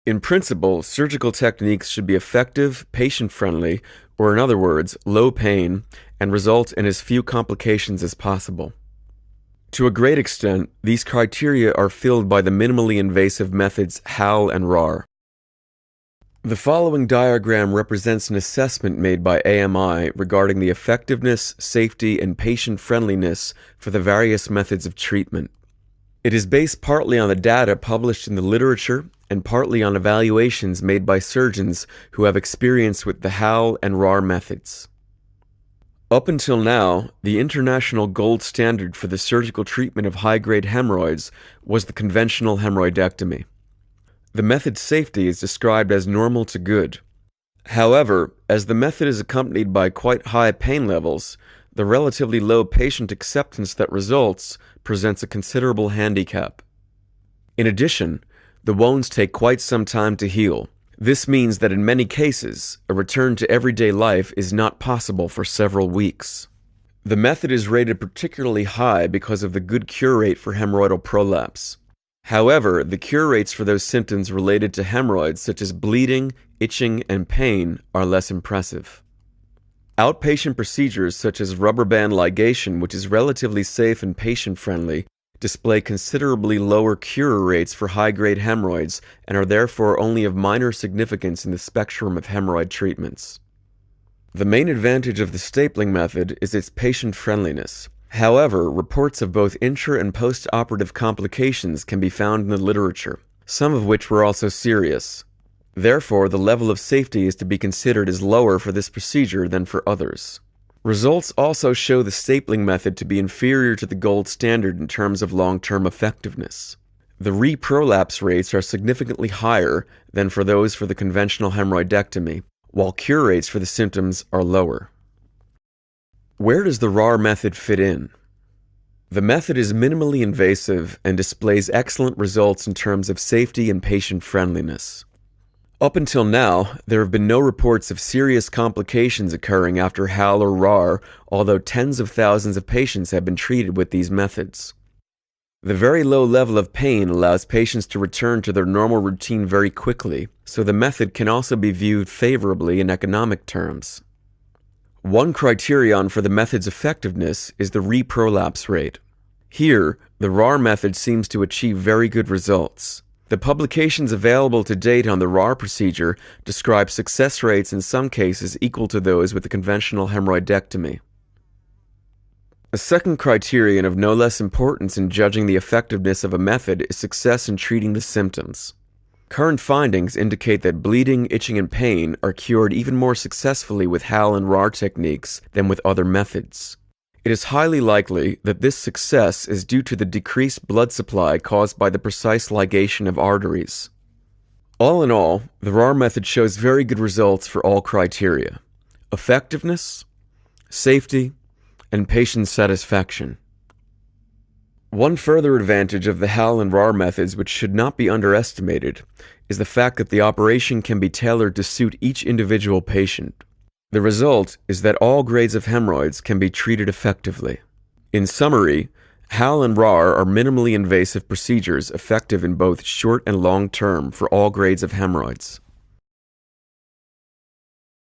In principle, surgical techniques should be effective, patient-friendly, or in other words, low pain, and result in as few complications as possible. To a great extent, these criteria are filled by the minimally invasive methods HAL and RAR. The following diagram represents an assessment made by AMI regarding the effectiveness, safety, and patient-friendliness for the various methods of treatment. It is based partly on the data published in the literature and partly on evaluations made by surgeons who have experience with the HAL and RAR methods. Up until now, the international gold standard for the surgical treatment of high-grade hemorrhoids was the conventional hemorrhoidectomy. The method's safety is described as normal to good. However, as the method is accompanied by quite high pain levels, the relatively low patient acceptance that results presents a considerable handicap. In addition, the wounds take quite some time to heal. This means that in many cases, a return to everyday life is not possible for several weeks. The method is rated particularly high because of the good cure rate for hemorrhoidal prolapse. However, the cure rates for those symptoms related to hemorrhoids such as bleeding, itching, and pain are less impressive. Outpatient procedures such as rubber band ligation, which is relatively safe and patient-friendly, display considerably lower cure rates for high-grade hemorrhoids and are therefore only of minor significance in the spectrum of hemorrhoid treatments. The main advantage of the stapling method is its patient-friendliness. However, reports of both intra- and post-operative complications can be found in the literature, some of which were also serious. Therefore, the level of safety is to be considered as lower for this procedure than for others. Results also show the stapling method to be inferior to the gold standard in terms of long-term effectiveness. The reprolapse rates are significantly higher than for those for the conventional hemorrhoidectomy, while cure rates for the symptoms are lower. Where does the RAR method fit in? The method is minimally invasive and displays excellent results in terms of safety and patient friendliness. Up until now, there have been no reports of serious complications occurring after HAL or RAR, although tens of thousands of patients have been treated with these methods. The very low level of pain allows patients to return to their normal routine very quickly, so the method can also be viewed favorably in economic terms. One criterion for the method's effectiveness is the reprolapse rate. Here, the RAR method seems to achieve very good results. The publications available to date on the RAR procedure describe success rates in some cases equal to those with the conventional hemorrhoidectomy. A second criterion of no less importance in judging the effectiveness of a method is success in treating the symptoms. Current findings indicate that bleeding, itching, and pain are cured even more successfully with HAL and RAR techniques than with other methods. It is highly likely that this success is due to the decreased blood supply caused by the precise ligation of arteries. All in all, the RAR method shows very good results for all criteria: effectiveness, safety, and patient satisfaction. One further advantage of the HAL and RAR methods, which should not be underestimated, is the fact that the operation can be tailored to suit each individual patient. The result is that all grades of hemorrhoids can be treated effectively. In summary, HAL and RAR are minimally invasive procedures effective in both short and long term for all grades of hemorrhoids.